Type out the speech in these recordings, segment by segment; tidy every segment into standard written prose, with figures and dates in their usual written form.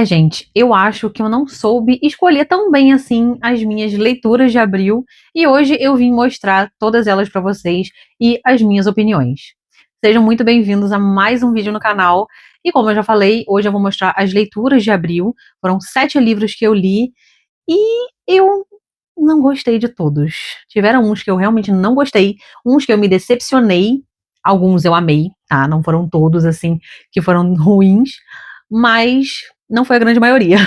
Gente, eu acho que eu não soube escolher tão bem assim as minhas leituras de abril e hoje eu vim mostrar todas elas pra vocês e as minhas opiniões. Sejam muito bem-vindos a mais um vídeo no canal e como eu já falei, hoje eu vou mostrar as leituras de abril. Foram 7 livros que eu li e eu não gostei de todos. Tiveram uns que eu realmente não gostei, uns que eu me decepcionei, alguns eu amei, tá? Não foram todos assim que foram ruins, mas não foi a grande maioria.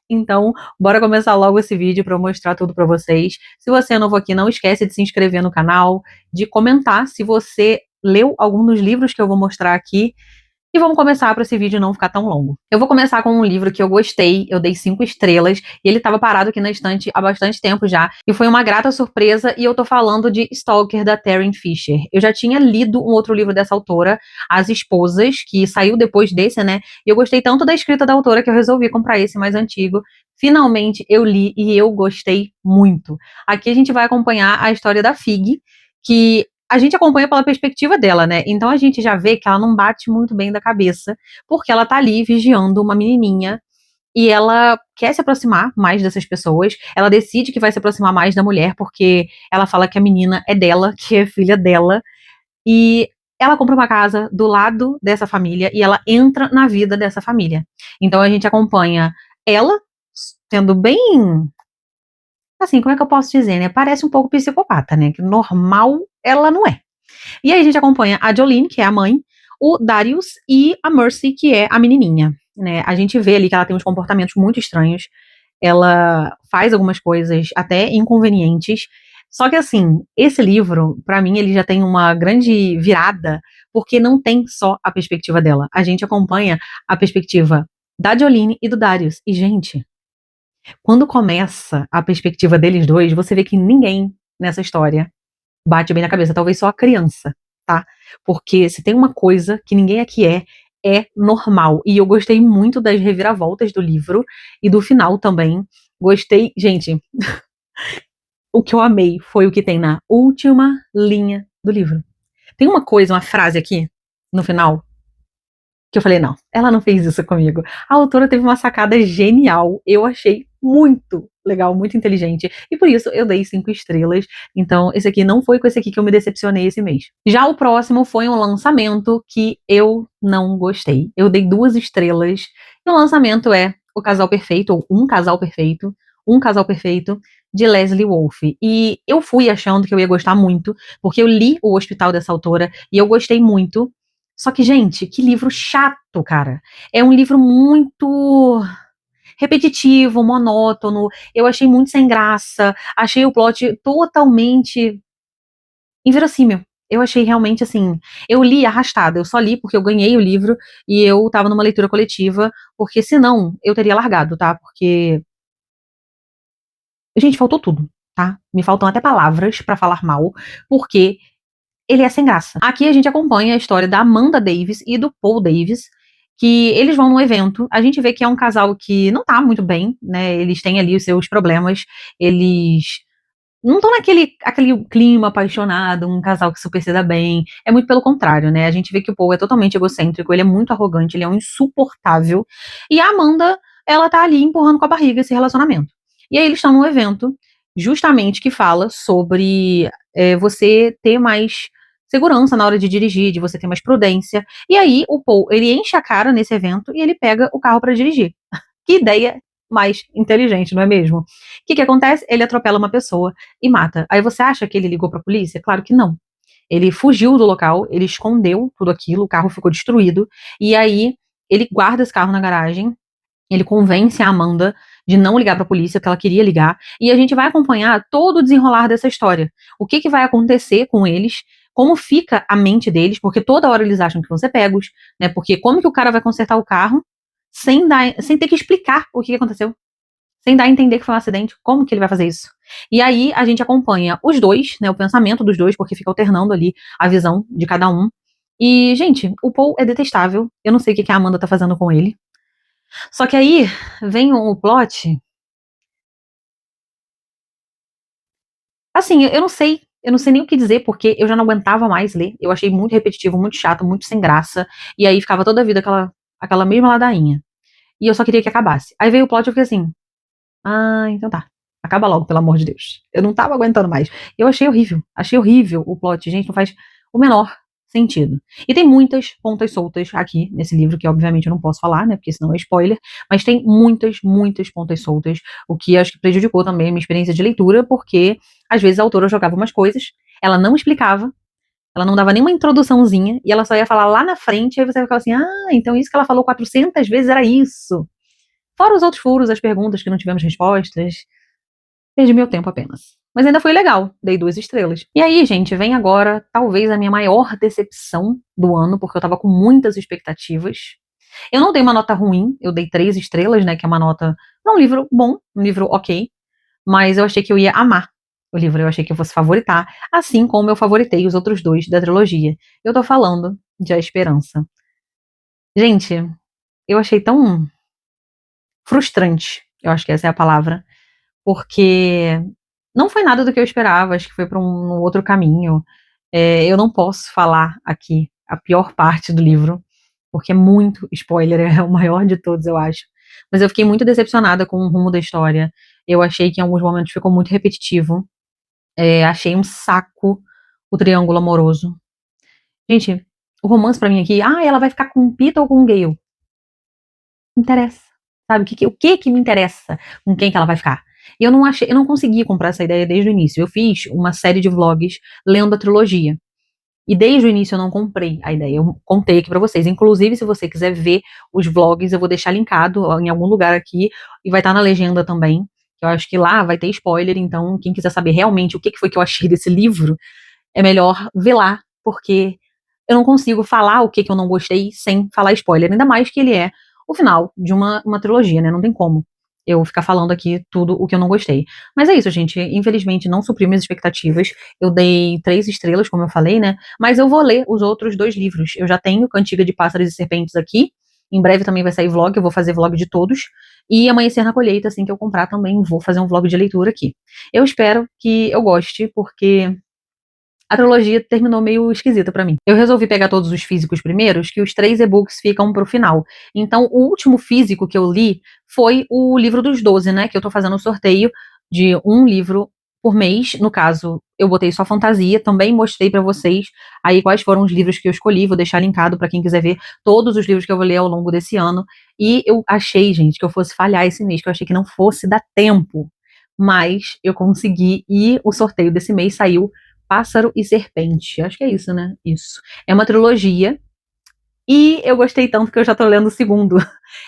Então, bora começar logo esse vídeo para eu mostrar tudo para vocês. Se você é novo aqui, não esquece de se inscrever no canal, de comentar se você leu algum dos livros que eu vou mostrar aqui. E vamos começar para esse vídeo não ficar tão longo. Eu vou começar com um livro que eu gostei, eu dei 5 estrelas, e ele estava parado aqui na estante há bastante tempo já, e foi uma grata surpresa, e eu tô falando de Stalker, da Tarryn Fisher. Eu já tinha lido um outro livro dessa autora, As Esposas, que saiu depois desse, né, e eu gostei tanto da escrita da autora que eu resolvi comprar esse mais antigo. Finalmente eu li e eu gostei muito. Aqui a gente vai acompanhar a história da Fig, que a gente acompanha pela perspectiva dela, né? Então a gente já vê que ela não bate muito bem da cabeça, porque ela tá ali vigiando uma menininha e ela quer se aproximar mais dessas pessoas. Ela decide que vai se aproximar mais da mulher, porque ela fala que a menina é dela, que é filha dela, e ela compra uma casa do lado dessa família e ela entra na vida dessa família. Então a gente acompanha ela sendo bem, assim, como é que eu posso dizer, né? Parece um pouco psicopata, né? Que normal ela não é. E aí a gente acompanha a Jolene, que é a mãe, o Darius e a Mercy, que é a menininha, né? A gente vê ali que ela tem uns comportamentos muito estranhos, ela faz algumas coisas até inconvenientes. Só que assim, esse livro, pra mim, ele já tem uma grande virada, porque não tem só a perspectiva dela. A gente acompanha a perspectiva da Jolene e do Darius. E, gente, quando começa a perspectiva deles dois, você vê que ninguém nessa história bate bem na cabeça, talvez só a criança, tá? Porque se tem uma coisa que ninguém aqui é normal. E eu gostei muito das reviravoltas do livro e do final também. Gostei, gente, o que eu amei foi o que tem na última linha do livro. Tem uma coisa, uma frase aqui no final que eu falei, não, ela não fez isso comigo. A autora teve uma sacada genial, eu achei muito legal, muito inteligente, e por isso eu dei 5 estrelas. Então esse aqui não foi com esse aqui que eu me decepcionei esse mês. Já o próximo foi um lançamento que eu não gostei, eu dei 2 estrelas, e o lançamento é O Casal Perfeito, ou Um Casal Perfeito, de Leslie Wolfe. E eu fui achando que eu ia gostar muito, porque eu li O Hospital dessa autora, e eu gostei muito. Só que, gente, que livro chato, cara. É um livro muito repetitivo, monótono. Eu achei muito sem graça. Achei o plot totalmente inverossímil. Eu achei realmente assim. Eu li arrastada. Eu só li porque eu ganhei o livro e eu tava numa leitura coletiva. Porque senão eu teria largado, tá? Porque. Gente, faltou tudo, tá? Me faltam até palavras pra falar mal. Porque ele é sem graça. Aqui a gente acompanha a história da Amanda Davis e do Paul Davis, que eles vão num evento. A gente vê que é um casal que não tá muito bem, né? Eles têm ali os seus problemas, eles não estão aquele clima apaixonado, um casal que super se dá bem. É muito pelo contrário, né? A gente vê que o Paul é totalmente egocêntrico, ele é muito arrogante, ele é um insuportável. E a Amanda, ela tá ali empurrando com a barriga esse relacionamento. E aí eles estão num evento, justamente que fala sobre você ter mais segurança na hora de dirigir, de você ter mais prudência. E aí o Paul, ele enche a cara nesse evento e ele pega o carro para dirigir. Que ideia mais inteligente, não é mesmo? O que acontece? Ele atropela uma pessoa e mata. Aí você acha que ele ligou pra polícia? Claro que não. Ele fugiu do local, ele escondeu tudo aquilo, o carro ficou destruído, e aí ele guarda esse carro na garagem, ele convence a Amanda de não ligar pra polícia, porque ela queria ligar, e a gente vai acompanhar todo o desenrolar dessa história. O que vai acontecer com eles, como fica a mente deles, porque toda hora eles acham que vão ser pegos, né? Porque como que o cara vai consertar o carro sem ter que explicar o que aconteceu? Sem dar a entender que foi um acidente, como que ele vai fazer isso? E aí a gente acompanha os dois, né, o pensamento dos dois, porque fica alternando ali a visão de cada um. E, gente, o Paul é detestável, eu não sei o que a Amanda tá fazendo com ele. Só que aí vem o plot. Assim, eu não sei nem o que dizer, porque eu já não aguentava mais ler. Eu achei muito repetitivo, muito chato, muito sem graça. E aí ficava toda a vida aquela mesma ladainha. e eu só queria que acabasse. Aí veio o plot e eu fiquei assim, ah, então tá. Acaba logo, pelo amor de Deus. Eu não tava aguentando mais. Eu achei horrível o plot, gente, não faz o menor sentido. E tem muitas pontas soltas aqui nesse livro, que obviamente eu não posso falar, né, porque senão é spoiler, mas tem muitas pontas soltas, o que acho que prejudicou também a minha experiência de leitura, porque às vezes a autora jogava umas coisas, ela não explicava, ela não dava nenhuma introduçãozinha, e ela só ia falar lá na frente, aí você ficava assim, ah, então isso que ela falou 400 vezes era isso. Fora os outros furos, as perguntas que não tivemos respostas. Perdi meu tempo apenas. Mas ainda foi legal, dei 2 estrelas. E aí, gente, vem agora talvez a minha maior decepção do ano, porque eu tava com muitas expectativas. Eu não dei uma nota ruim, eu dei 3 estrelas, né, que é uma nota... É um livro bom, um livro ok, mas eu achei que eu ia amar o livro, eu achei que eu fosse favoritar, assim como eu favoritei os outros 2 da trilogia. Eu tô falando de A Esperança. Gente, eu achei tão frustrante, eu acho que essa é a palavra, porque não foi nada do que eu esperava, acho que foi para um outro caminho. Eu não posso falar aqui a pior parte do livro, porque é muito spoiler, é o maior de todos, eu acho. Mas eu fiquei muito decepcionada com o rumo da história. Eu achei que em alguns momentos ficou muito repetitivo. Achei um saco o triângulo amoroso. Gente, o romance pra mim aqui, ela vai ficar com o Peter ou com o Gale? Não interessa. Sabe, o que me interessa com quem que ela vai ficar? E eu não consegui comprar essa ideia desde o início. Eu fiz uma série de vlogs lendo a trilogia. E desde o início eu não comprei a ideia. Eu contei aqui pra vocês. Inclusive, se você quiser ver os vlogs, eu vou deixar linkado em algum lugar aqui e vai estar na legenda também. Eu acho que lá vai ter spoiler, então quem quiser saber realmente o que foi que eu achei desse livro, é melhor ver lá, porque eu não consigo falar o que eu não gostei sem falar spoiler, ainda mais que ele é o final de uma trilogia, né? Não tem como eu ficar falando aqui tudo o que eu não gostei. Mas é isso, gente. Infelizmente não supriu minhas expectativas. Eu dei 3 estrelas, como eu falei, né? Mas eu vou ler os outros 2 livros. Eu já tenho Cantiga de Pássaros e Serpentes aqui. Em breve também vai sair vlog, eu vou fazer vlog de todos. E Amanhecer na Colheita, assim que eu comprar, também vou fazer um vlog de leitura aqui. Eu espero que eu goste, porque a trilogia terminou meio esquisita pra mim. Eu resolvi pegar todos os físicos primeiros, que os 3 e-books ficam pro final. Então, o último físico que eu li foi o livro dos 12, né? Que eu tô fazendo um sorteio de um livro por mês. No caso, eu botei só fantasia, também mostrei pra vocês aí quais foram os livros que eu escolhi. Vou deixar linkado pra quem quiser ver todos os livros que eu vou ler ao longo desse ano. E eu achei, gente, que eu fosse falhar esse mês, que eu achei que não fosse dar tempo. Mas eu consegui e o sorteio desse mês saiu Pássaro e Serpente. Acho que é isso, né? Isso. É uma trilogia. E eu gostei tanto que eu já tô lendo o segundo.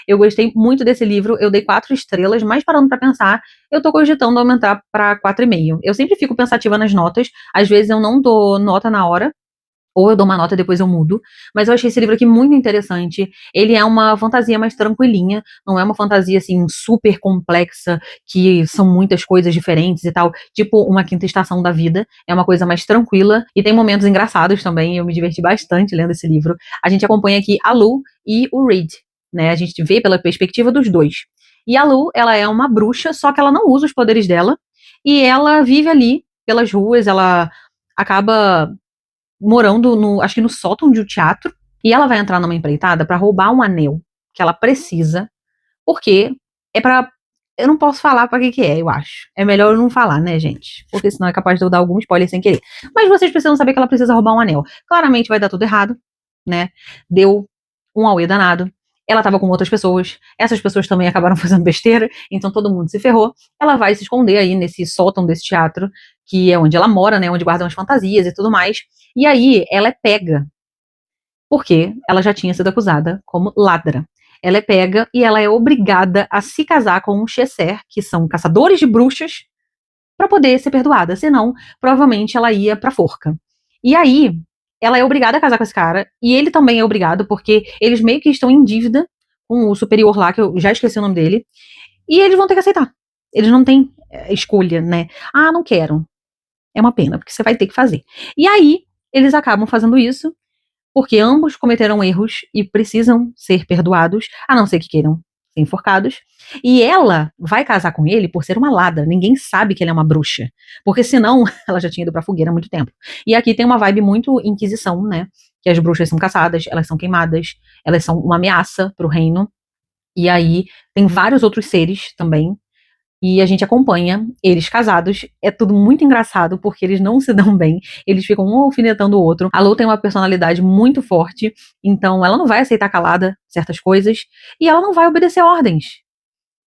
Eu gostei muito desse livro. Eu dei 4 estrelas, mas parando pra pensar, eu tô cogitando aumentar pra 4,5. Eu sempre fico pensativa nas notas. Às vezes eu não dou nota na hora, ou eu dou uma nota e depois eu mudo. Mas eu achei esse livro aqui muito interessante. Ele é uma fantasia mais tranquilinha, não é uma fantasia assim super complexa, que são muitas coisas diferentes e tal, tipo uma quinta estação da vida. É uma coisa mais tranquila e tem momentos engraçados também. Eu me diverti bastante lendo esse livro. A gente acompanha aqui a Lu e o Reed, né? A gente vê pela perspectiva dos dois. E a Lu, ela é uma bruxa, só que ela não usa os poderes dela e ela vive ali pelas ruas, ela acaba morando acho que no sótão de um teatro, e ela vai entrar numa empreitada pra roubar um anel que ela precisa, porque é pra. Eu não posso falar pra que é, eu acho. É melhor eu não falar, né, gente? Porque senão é capaz de eu dar algum spoiler sem querer. Mas vocês precisam saber que ela precisa roubar um anel. Claramente vai dar tudo errado, né? Deu um auê danado. Ela tava com outras pessoas. Essas pessoas também acabaram fazendo besteira, então todo mundo se ferrou. Ela vai se esconder aí nesse sótão desse teatro, que é onde ela mora, né? Onde guardam as fantasias e tudo mais. E aí ela é pega, porque ela já tinha sido acusada como ladra. Ela é pega e ela é obrigada a se casar com um Chesser, que são caçadores de bruxas, para poder ser perdoada. Senão, provavelmente ela ia pra forca. E aí, ela é obrigada a casar com esse cara, e ele também é obrigado, porque eles meio que estão em dívida com o superior lá, que eu já esqueci o nome dele, e eles vão ter que aceitar. Eles não têm escolha, né? Não quero. É uma pena, porque você vai ter que fazer. E aí, eles acabam fazendo isso, porque ambos cometeram erros e precisam ser perdoados, a não ser que queiram ser enforcados. E ela vai casar com ele por ser uma ladra. Ninguém sabe que ele é uma bruxa. Porque senão, ela já tinha ido pra fogueira há muito tempo. E aqui tem uma vibe muito Inquisição, né? Que as bruxas são caçadas, elas são queimadas, elas são uma ameaça pro reino. E aí tem vários outros seres também. E a gente acompanha eles casados. É tudo muito engraçado, porque eles não se dão bem. Eles ficam um alfinetando o outro. A Lu tem uma personalidade muito forte, então ela não vai aceitar calada certas coisas. E ela não vai obedecer ordens.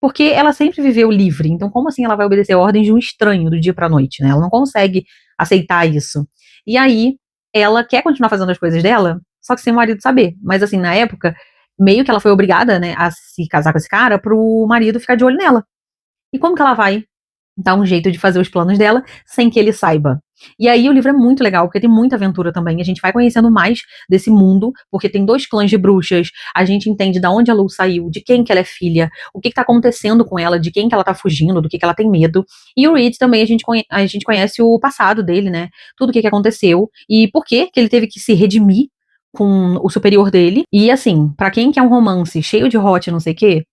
Porque ela sempre viveu livre. Então, como assim ela vai obedecer ordens de um estranho do dia pra noite, né? Ela não consegue aceitar isso. E aí, ela quer continuar fazendo as coisas dela, só que sem o marido saber. Mas assim, na época, meio que ela foi obrigada, né, a se casar com esse cara pro marido ficar de olho nela. E como que ela vai dar um jeito de fazer os planos dela sem que ele saiba? E aí o livro é muito legal, porque tem muita aventura também. A gente vai conhecendo mais desse mundo, porque tem dois clãs de bruxas, a gente entende de onde a Lu saiu, de quem que ela é filha, o que tá acontecendo com ela, de quem que ela tá fugindo, do que ela tem medo. E o Reed também, a gente conhece o passado dele, né? Tudo o que aconteceu e por que que ele teve que se redimir com o superior dele. E assim, pra quem quer um romance cheio de hot, não sei o quê,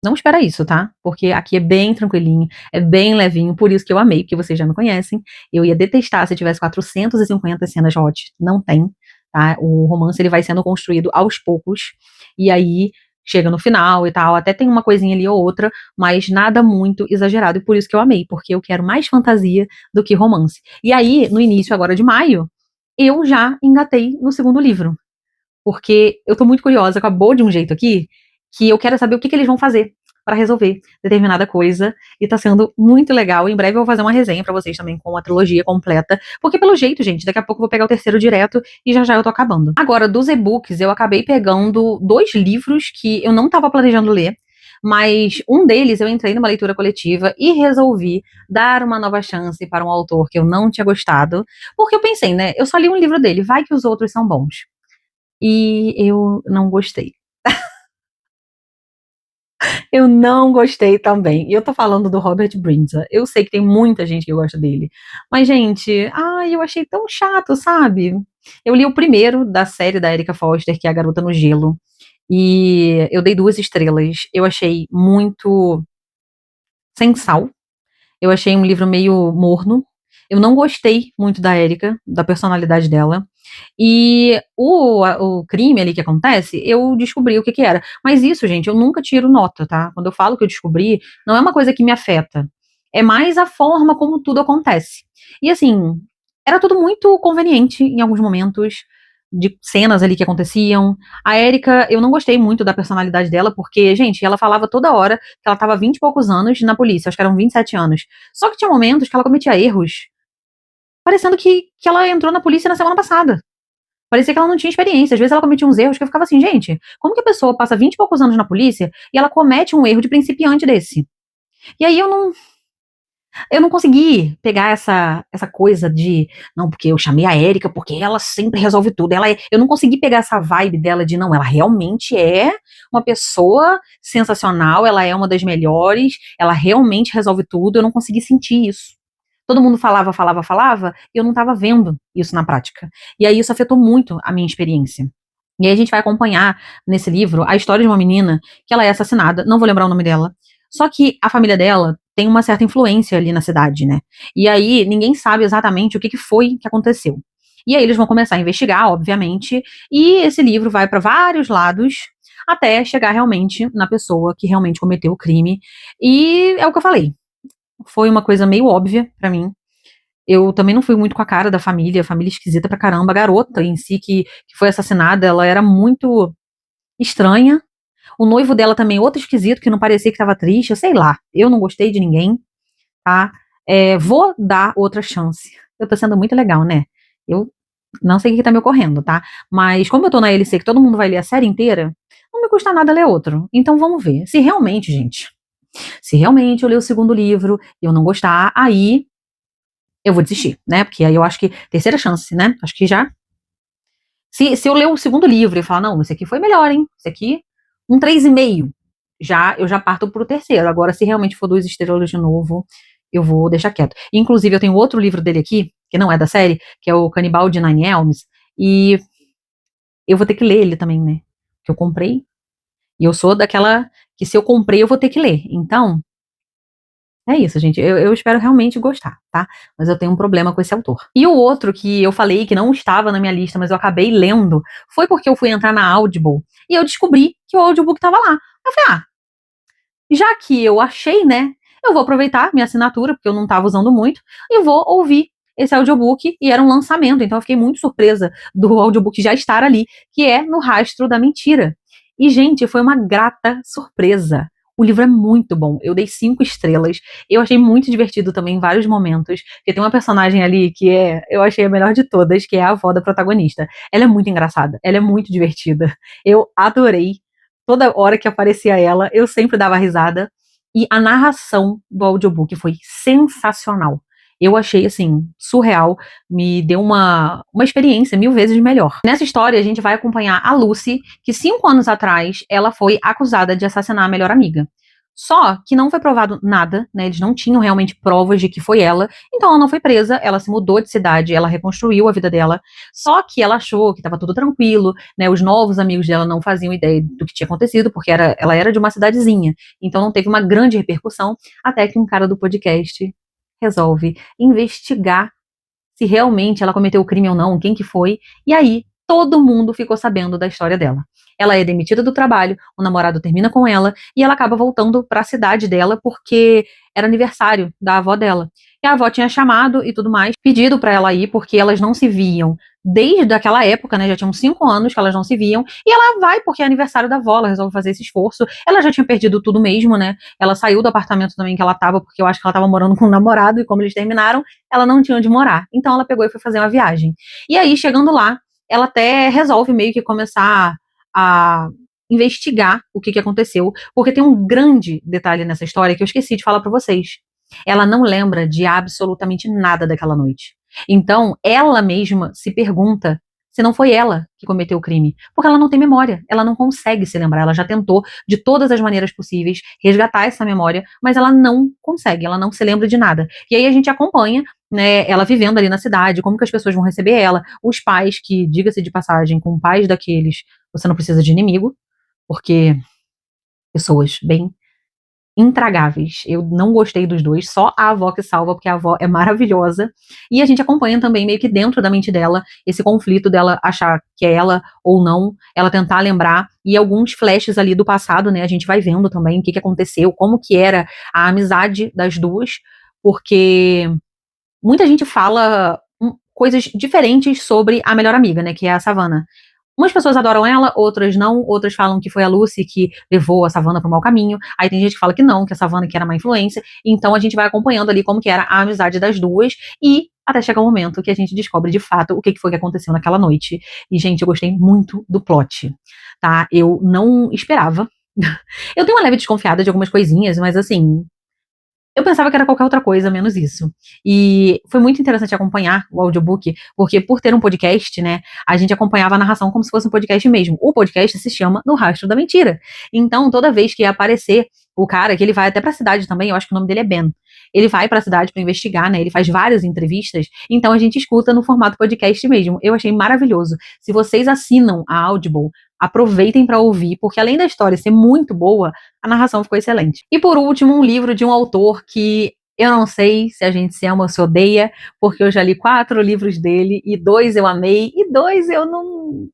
não espera isso, tá? Porque aqui é bem tranquilinho, é bem levinho, por isso que eu amei, porque vocês já me conhecem. Eu ia detestar se tivesse 450 cenas hot. Não tem, tá? O romance ele vai sendo construído aos poucos, e aí chega no final e tal, até tem uma coisinha ali ou outra, mas nada muito exagerado, e por isso que eu amei, porque eu quero mais fantasia do que romance. E aí, no início agora de maio, eu já engatei no segundo livro, porque eu tô muito curiosa, acabou de um jeito aqui, que eu quero saber o que eles vão fazer para resolver determinada coisa, e tá sendo muito legal. Em breve eu vou fazer uma resenha pra vocês também com a trilogia completa, porque pelo jeito, gente, daqui a pouco eu vou pegar o terceiro direto e já já eu tô acabando. Agora, dos e-books, eu acabei pegando dois livros que eu não tava planejando ler, mas um deles eu entrei numa leitura coletiva e resolvi dar uma nova chance para um autor que eu não tinha gostado, porque eu pensei, né, eu só li um livro dele, vai que os outros são bons. E eu não gostei. Eu não gostei também. E eu tô falando do Robert Brinza. Eu sei que tem muita gente que gosta dele. Mas, gente, ai, eu achei tão chato, sabe? Eu li o primeiro da série da Erika Foster, que é A Garota no Gelo. E eu dei 2 estrelas. Eu achei muito sem sal. Eu achei um livro meio morno. Eu não gostei muito da Erika, da personalidade dela. E o crime ali que acontece, eu descobri o que que era. Mas isso, gente, eu nunca tiro nota, tá? Quando eu falo que eu descobri, não é uma coisa que me afeta. É mais a forma como tudo acontece. E assim, era tudo muito conveniente em alguns momentos, de cenas ali que aconteciam. A Erika, eu não gostei muito da personalidade dela, porque, gente, ela falava toda hora que ela tava 20 e poucos anos na polícia, acho que eram 27 anos. Só que tinha momentos que ela cometia erros, parecendo que ela entrou na polícia na semana passada. Parecia que ela não tinha experiência. Às vezes ela cometia uns erros que eu ficava assim, gente, como que a pessoa passa 20 e poucos anos na polícia e ela comete um erro de principiante desse? E aí eu não consegui pegar essa coisa de, não, porque eu chamei a Érica, porque ela sempre resolve tudo. Eu não consegui pegar essa vibe dela de, não, ela realmente é uma pessoa sensacional, ela é uma das melhores, ela realmente resolve tudo. Eu não consegui sentir isso. Todo mundo falava, falava, falava, e eu não estava vendo isso na prática. E aí isso afetou muito a minha experiência. E aí a gente vai acompanhar nesse livro a história de uma menina que ela é assassinada, não vou lembrar o nome dela. Só que a família dela tem uma certa influência ali na cidade, né? E aí ninguém sabe exatamente o que que foi que aconteceu. E aí eles vão começar a investigar, obviamente, e esse livro vai para vários lados até chegar realmente na pessoa que realmente cometeu o crime. E é o que eu falei. Foi uma coisa meio óbvia pra mim. Eu também não fui muito com a cara da família esquisita pra caramba. A garota em si que foi assassinada, ela era muito estranha. O noivo dela também, outro esquisito, que não parecia que tava triste, sei lá. Eu não gostei de ninguém, tá? Vou dar outra chance. Eu tô sendo muito legal, né? Eu não sei o que tá me ocorrendo, tá? Mas como eu tô na LC, que todo mundo vai ler a série inteira, não me custa nada ler outro. Então vamos ver. Se realmente, gente, se realmente eu ler o segundo livro e eu não gostar, aí eu vou desistir, né? Porque aí eu acho que terceira chance, né? Acho que já. Se eu ler o segundo livro e falar, não, esse aqui foi melhor, hein? Esse aqui, um 3,5. Eu já parto pro terceiro. Agora, se realmente for 2 estrelas de novo, eu vou deixar quieto. Inclusive, eu tenho outro livro dele aqui, que não é da série, que é o Canibal de Nine Elms, e eu vou ter que ler ele também, né? Que eu comprei. E eu sou daquela que se eu comprei, eu vou ter que ler. Então, É isso, gente. Eu espero realmente gostar, tá? Mas eu tenho um problema com esse autor. E o outro que eu falei que não estava na minha lista, mas eu acabei lendo, foi porque eu fui entrar na Audible e eu descobri que o audiobook estava lá. Eu falei, já que eu achei, né? Eu vou aproveitar minha assinatura, porque eu não estava usando muito, e vou ouvir esse audiobook, e era um lançamento, então eu fiquei muito surpresa do audiobook já estar ali, que é No Rastro da Mentira. E, gente, foi uma grata surpresa. O livro é muito bom, eu dei 5 estrelas, eu achei muito divertido também em vários momentos, porque tem uma personagem ali que eu achei a melhor de todas, que é a avó da protagonista. Ela é muito engraçada, ela é muito divertida, eu adorei. Toda hora que aparecia ela, eu sempre dava risada. E a narração do audiobook foi sensacional. Eu achei, assim, surreal. Me deu uma experiência 1000 vezes melhor. Nessa história, a gente vai acompanhar a Lucy, que 5 anos atrás, ela foi acusada de assassinar a melhor amiga. Só que não foi provado nada, né? Eles não tinham realmente provas de que foi ela. Então ela não foi presa, ela se mudou de cidade, ela reconstruiu a vida dela. Só que ela achou que estava tudo tranquilo, né? Os novos amigos dela não faziam ideia do que tinha acontecido, porque ela era de uma cidadezinha. Então não teve uma grande repercussão, até que um cara do podcast resolve investigar se realmente ela cometeu o crime ou não, quem que foi. E aí todo mundo ficou sabendo da história dela. Ela é demitida do trabalho, o namorado termina com ela e ela acaba voltando para a cidade dela porque era aniversário da avó dela. E a avó tinha chamado e tudo mais, pedido para ela ir porque elas não se viam desde aquela época, né? Já tinham 5 anos que elas não se viam. E ela vai porque é aniversário da avó, ela resolve fazer esse esforço. Ela já tinha perdido tudo mesmo, né? Ela saiu do apartamento também que ela tava, porque eu acho que ela tava morando com um namorado e como eles terminaram, ela não tinha onde morar. Então ela pegou e foi fazer uma viagem. E aí, chegando lá, ela até resolve meio que começar a investigar o que aconteceu, porque tem um grande detalhe nessa história que eu esqueci de falar para vocês. Ela não lembra de absolutamente nada daquela noite. Então, ela mesma se pergunta se não foi ela que cometeu o crime, porque ela não tem memória, ela não consegue se lembrar, ela já tentou de todas as maneiras possíveis resgatar essa memória, mas ela não consegue, ela não se lembra de nada. E aí a gente acompanha, né, ela vivendo ali na cidade, como que as pessoas vão receber ela, os pais que, diga-se de passagem, com pais daqueles, você não precisa de inimigo, porque pessoas bem intragáveis. Eu não gostei dos dois, só a avó que salva, porque a avó é maravilhosa. E a gente acompanha também, meio que dentro da mente dela, esse conflito dela achar que é ela ou não, ela tentar lembrar, e alguns flashes ali do passado, né? A gente vai vendo também o que aconteceu, como que era a amizade das duas, porque muita gente fala coisas diferentes sobre a melhor amiga, né? Que é a Savannah. Umas pessoas adoram ela, outras não, outras falam que foi a Lucy que levou a Savannah para o mau caminho, aí tem gente que fala que não, que a Savannah que era má influência, então a gente vai acompanhando ali como que era a amizade das duas, e até chegar o momento que a gente descobre de fato o que foi que aconteceu naquela noite. E, gente, eu gostei muito do plot, tá? Eu não esperava. Eu tenho uma leve desconfiada de algumas coisinhas, mas assim, eu pensava que era qualquer outra coisa, menos isso. E foi muito interessante acompanhar o audiobook, porque por ter um podcast, né, a gente acompanhava a narração como se fosse um podcast mesmo. O podcast se chama No Rastro da Mentira. Então, toda vez que ia aparecer o cara, que ele vai até pra cidade também, eu acho que o nome dele é Ben. Ele vai pra cidade pra investigar, né? Ele faz várias entrevistas, então a gente escuta no formato podcast mesmo. Eu achei maravilhoso. Se vocês assinam a Audible, aproveitem para ouvir, porque além da história ser muito boa, a narração ficou excelente. E por último, um livro de um autor que eu não sei se a gente se ama ou se odeia, porque eu já li 4 livros dele, e 2 eu amei, e 2 eu não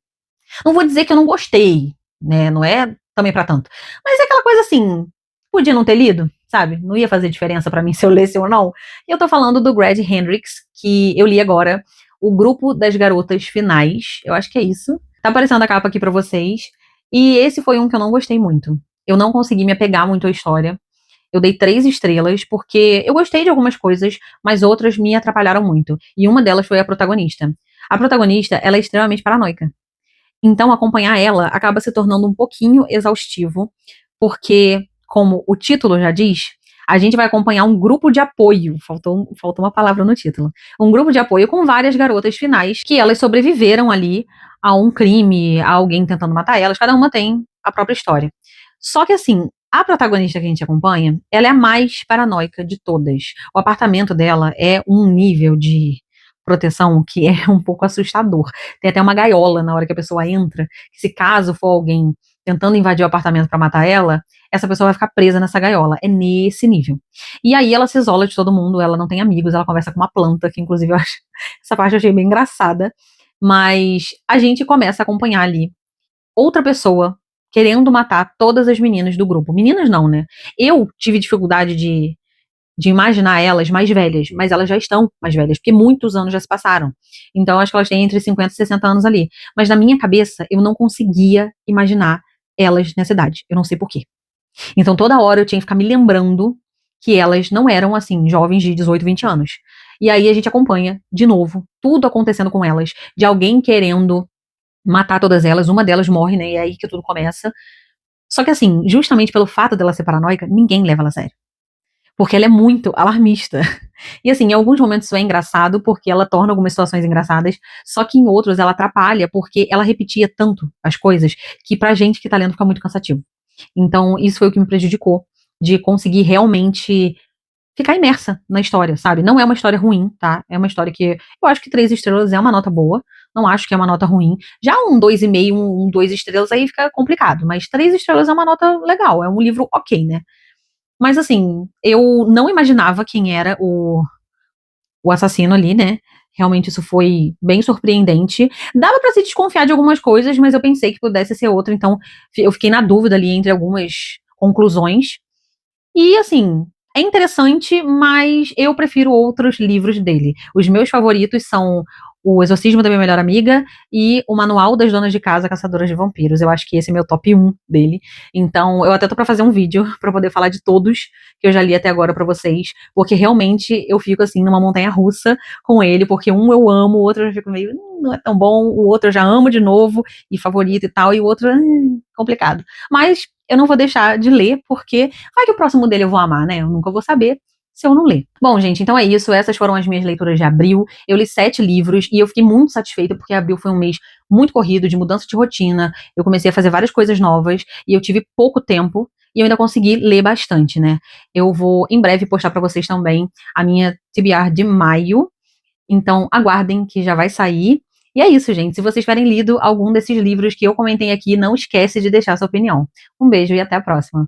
vou dizer que eu não gostei, né? Não é também pra tanto. Mas é aquela coisa assim, podia não ter lido, sabe? Não ia fazer diferença pra mim se eu lesse ou não. E eu tô falando do Greg Hendricks, que eu li agora, O Grupo das Garotas Finais, eu acho que é isso. Tá aparecendo a capa aqui pra vocês. E esse foi um que eu não gostei muito. Eu não consegui me apegar muito à história. Eu dei 3 estrelas, porque eu gostei de algumas coisas, mas outras me atrapalharam muito. E uma delas foi a protagonista. A protagonista, ela é extremamente paranoica. Então, acompanhar ela acaba se tornando um pouquinho exaustivo, porque, como o título já diz, a gente vai acompanhar um grupo de apoio. Faltou uma palavra no título. Um grupo de apoio com várias garotas finais que elas sobreviveram ali a um crime, a alguém tentando matar elas. Cada uma tem a própria história. Só que, assim, a protagonista que a gente acompanha, ela é a mais paranoica de todas. O apartamento dela é um nível de proteção que é um pouco assustador. Tem até uma gaiola na hora que a pessoa entra, que se caso for alguém tentando invadir o apartamento pra matar ela, essa pessoa vai ficar presa nessa gaiola. É nesse nível. E aí ela se isola de todo mundo, ela não tem amigos, ela conversa com uma planta, que inclusive eu acho, essa parte eu achei bem engraçada. Mas a gente começa a acompanhar ali outra pessoa querendo matar todas as meninas do grupo. Meninas não, né? Eu tive dificuldade de imaginar elas mais velhas, mas elas já estão mais velhas, porque muitos anos já se passaram. Então, acho que elas têm entre 50 e 60 anos ali. Mas na minha cabeça, eu não conseguia imaginar elas nessa idade. Eu não sei por quê. Então, toda hora eu tinha que ficar me lembrando que elas não eram, assim, jovens de 18, 20 anos. E aí a gente acompanha, de novo, tudo acontecendo com elas, de alguém querendo matar todas elas, uma delas morre, né? E é aí que tudo começa. Só que assim, justamente pelo fato dela ser paranoica, ninguém leva ela a sério. Porque ela é muito alarmista. E assim, em alguns momentos isso é engraçado, porque ela torna algumas situações engraçadas, só que em outros ela atrapalha, porque ela repetia tanto as coisas, que pra gente que tá lendo fica muito cansativo. Então, isso foi o que me prejudicou, de conseguir realmente ficar imersa na história, sabe? Não é uma história ruim, tá? É uma história que eu acho que 3 estrelas é uma nota boa. Não acho que é uma nota ruim. Já um 2,5, um 2 estrelas aí fica complicado. Mas 3 estrelas é uma nota legal. É um livro ok, né? Mas assim, eu não imaginava quem era o assassino ali, né? Realmente isso foi bem surpreendente. Dava pra se desconfiar de algumas coisas, mas eu pensei que pudesse ser outro. Então eu fiquei na dúvida ali entre algumas conclusões. E assim, é interessante, mas eu prefiro outros livros dele. Os meus favoritos são O Exorcismo da Minha Melhor Amiga e O Manual das Donas de Casa Caçadoras de Vampiros. Eu acho que esse é meu top 1 dele. Então, eu até tô pra fazer um vídeo pra poder falar de todos que eu já li até agora pra vocês, porque realmente eu fico assim numa montanha russa com ele, porque um eu amo, o outro eu fico meio, não é tão bom, o outro eu já amo de novo e favorito e tal, e o outro, complicado. Mas eu não vou deixar de ler, porque vai que o próximo dele eu vou amar, né? Eu nunca vou saber se eu não ler. Bom, gente, então é isso. Essas foram as minhas leituras de abril. Eu li 7 livros e eu fiquei muito satisfeita, porque abril foi um mês muito corrido, de mudança de rotina. Eu comecei a fazer várias coisas novas e eu tive pouco tempo. E eu ainda consegui ler bastante, né? Eu vou em breve postar pra vocês também a minha TBR de maio. Então aguardem que já vai sair. E é isso, gente. Se vocês tiverem lido algum desses livros que eu comentei aqui, não esquece de deixar sua opinião. Um beijo e até a próxima.